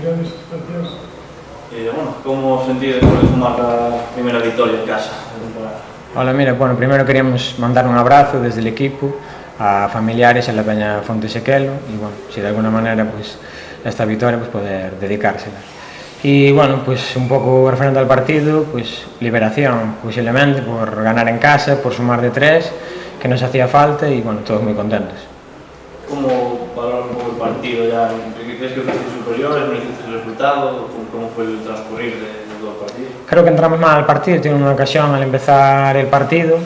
grandes distancias. Bueno, como sentí despois de sumar a primeira victoria en casa da temporada? Hola, mira, bueno, primeiro queríamos mandar un abrazo desde el equipo a familiares en la Peña Fonte Sequelo y bueno, si de alguna manera pues esta victoria pues poder dedicársela. Y bueno, pues un pouco referente al partido, pues liberación, posiblemente por ganar en casa, por sumar de 3, que nos hacía falta y bueno, todos muy contentos. Como valoras un pouco el partido ya? ¿Crees que fuiste superiores? ¿No hiciste el resultado? ¿Cómo fue el transcurrir de todo el partido? Creo que entramos mal al partido, tuvimos una ocasión al empezar el partido,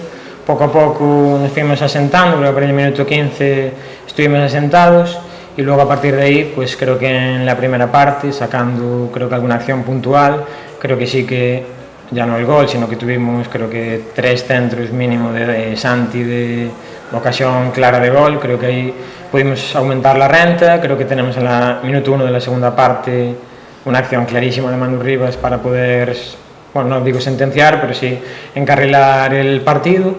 poco a poco nos fuimos asentando, creo que por el minuto 15 estuvimos asentados y luego a partir de ahí, pues creo que en la primera parte, sacando creo que alguna acción puntual, creo que sí que ya no el gol, sino que tuvimos creo que 3 centros mínimo de Santi de ocasión clara de gol, creo que ahí pudimos aumentar la renta, creo que tenemos en el minuto 1 de la segunda parte una acción clarísima de Manu Rivas para poder, bueno, no digo sentenciar, pero sí encarrilar el partido.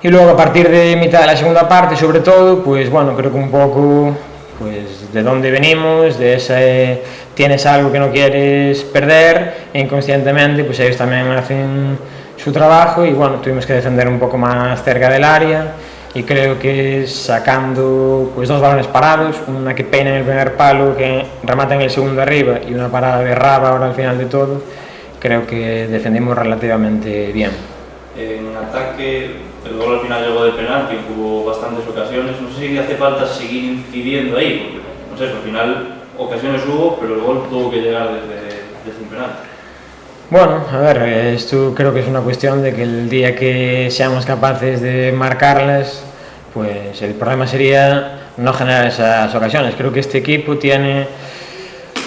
Y luego a partir de mitad de la segunda parte, sobre todo, pues bueno, creo que un poco pues de dónde venimos, de ese tienes algo que no quieres perder e inconscientemente pues ellos también hacen su trabajo y bueno, tuvimos que defender un poco más cerca del área y creo que sacando pues 2 balones parados, una que peina en el primer palo, que remata en el segundo arriba y una parada de Raba ahora al final de todo, creo que defendimos relativamente bien. En ataque, el gol al final llegó de penalti, hubo bastantes ocasiones. No sé si hace falta seguir incidiendo ahí, porque no sé, al final ocasiones hubo, pero el gol tuvo que llegar desde un penalti. Bueno, a ver, esto creo que es una cuestión de que el día que seamos capaces de marcarlas, pues el problema sería no generar esas ocasiones. Creo que este equipo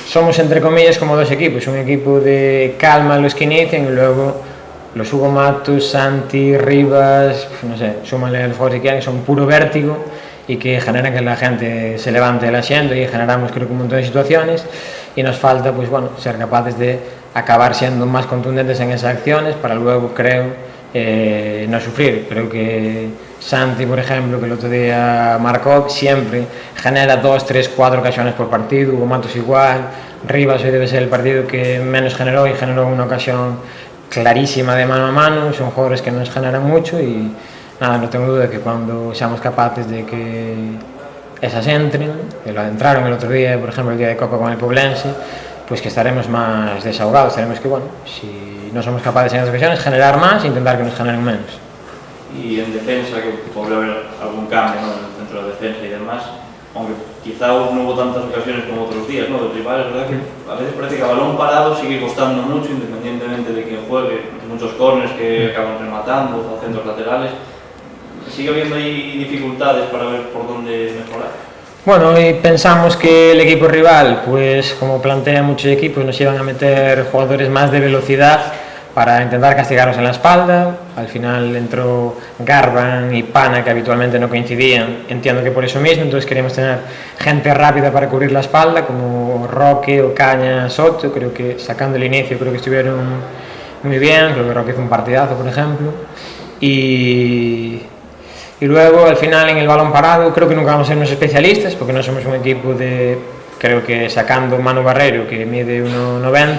somos entre comillas como 2 equipos, un equipo de calma los que inician y luego los Hugo Matos, Santi, Rivas, no sé, súmale a los jugadores que son puro vértigo y que generan que la gente se levante del asiento y generamos creo que un montón de situaciones y nos falta pues bueno, ser capaces de acabar siendo más contundentes en esas acciones para luego creo no sufrir. Creo que Santi, por ejemplo, que el otro día marcó, siempre genera 2, 3, 4 ocasiones por partido, Hugo Matos igual, Rivas hoy debe ser el partido que menos generó y generó una ocasión clarísima de mano a mano, son jugadores que nos generan mucho y nada, no tengo duda de que cuando seamos capaces de que esas entren, que lo entraron el otro día, por ejemplo el día de Copa con el Poblense, pues que estaremos más desahogados, tenemos que, bueno, si no somos capaces en esas ocasiones, generar más e intentar que nos generen menos. Y en defensa, que podría haber algún cambio, ¿no?, en el centro de defensa y demás, aunque quizá no hubo tantas ocasiones como otros días, ¿no?, del rival, es verdad que a veces parece que a balón parado sigue costando mucho, independientemente de quién juegue, muchos corners que acaban rematando o centros laterales. ¿Sigue habiendo ahí dificultades para ver por dónde mejorar? Bueno, hoy pensamos que el equipo rival, pues como plantea muchos equipos, nos iban a meter jugadores más de velocidad para intentar castigarnos en la espalda. Al final entró Garban y Pana, que habitualmente no coincidían, entiendo que por eso mismo, entonces queríamos tener gente rápida para cubrir la espalda, como Roque, Ocaña, Soto. Creo que sacando el inicio creo que estuvieron muy bien, creo que Roque hizo un partidazo, por ejemplo. Y luego al final en el balón parado creo que nunca vamos a ser unos especialistas porque no somos un equipo de, creo que sacando Manu Barreiro que mide 1,90,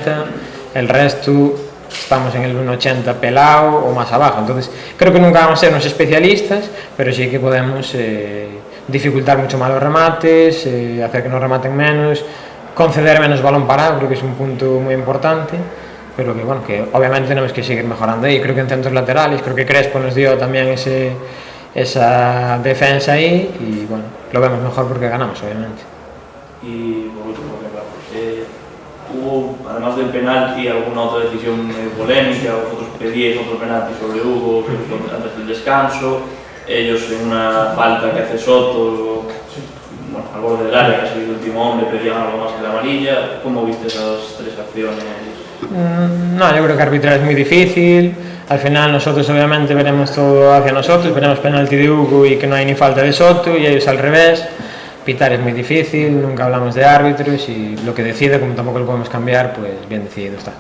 el resto estamos en el 1,80 pelado o más abajo, entonces creo que nunca vamos a ser unos especialistas, pero sí que podemos dificultar mucho más los remates, hacer que nos rematen menos, conceder menos balón parado, creo que es un punto muy importante, pero que bueno, que obviamente tenemos que seguir mejorando ahí. Creo que en centros laterales, creo que Crespo nos dio también esa defensa ahí y bueno, lo vemos mejor porque ganamos, obviamente. Y por último, ¿hubo, además del penalti, alguna otra decisión polémica? Vosotros pedíais otro penalti sobre Hugo antes del descanso, ellos en una falta que hace Soto, bueno, al borde del área, casi el último hombre, pedían algo más que la amarilla. ¿Cómo viste esas 3 acciones? No, yo creo que arbitrar es muy difícil. Al final nosotros obviamente veremos todo hacia nosotros, veremos penalti de Hugo y que no hay ni falta de Soto, y ellos al revés. Pitar es muy difícil, nunca hablamos de árbitros y lo que decide, como tampoco lo podemos cambiar, pues bien decidido está.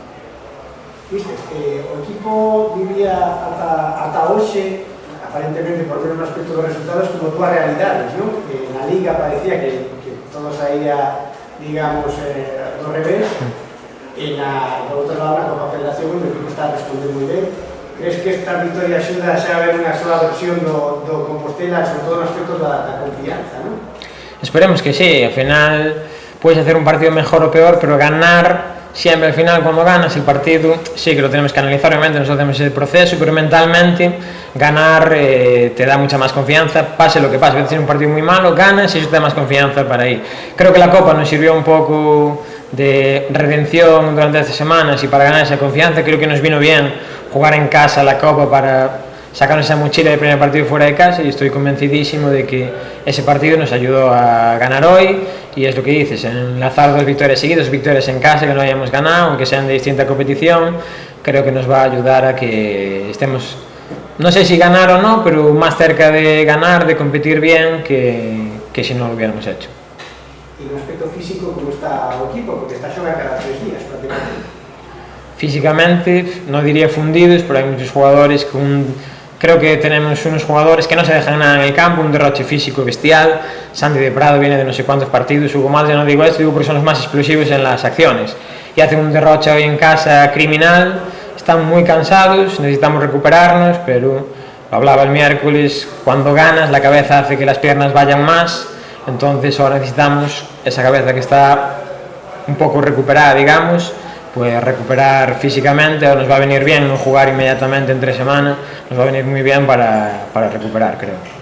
Viste, o equipo vivía ata hoxe, aparentemente por ver un aspecto dos resultados, como túas realidades, ¿no? Que na Liga parecía que todo saía digamos, do revés, e do outro lado, na Copa Federación, o equipo está a responder moi ben. Crees que esta victoria axuda xa a ver unha sola versión do Compostela, sobre todo nos aspectos da confianza, non? Esperemos que sí, al final puedes hacer un partido mejor o peor, pero ganar siempre al final cuando ganas el partido, sí que lo tenemos que analizar, obviamente nosotros hacemos ese proceso, pero mentalmente ganar te da mucha más confianza, pase lo que pase. A veces en un partido muy malo ganas y eso te da más confianza para ir. Creo que la Copa nos sirvió un poco de redención durante estas semanas y para ganar esa confianza creo que nos vino bien jugar en casa la Copa para sacarnos esa mochila del primer partido fuera de casa, y estoy convencidísimo de que ese partido nos ayudó a ganar hoy. Y es lo que dices, enlazar 2 victorias seguidas, victorias en casa que no hayamos ganado, aunque sean de distinta competición, creo que nos va a ayudar a que estemos, no sé si ganar o no, pero más cerca de ganar, de competir bien, que si no lo hubiéramos hecho. E no aspecto físico, como está o equipo? Porque está a xogar cada 3 días prácticamente. Físicamente, no diría fundidos, pero hay muchos jugadores creo que tenemos unos jugadores que no se dejan nada en el campo, un derroche físico bestial. Santi de Prado viene de no sé cuántos partidos, Hugo Malde, no digo esto, digo porque son los más explosivos en las acciones y hacen un derroche hoy en casa criminal. Están muy cansados, necesitamos recuperarnos, pero lo hablaba el miércoles, cuando ganas la cabeza hace que las piernas vayan más, entonces ahora necesitamos esa cabeza que está un poco recuperada, digamos, pues recuperar físicamente. Nos va a venir bien no jugar inmediatamente en 3 semanas, nos va a venir muy bien para recuperar, creo.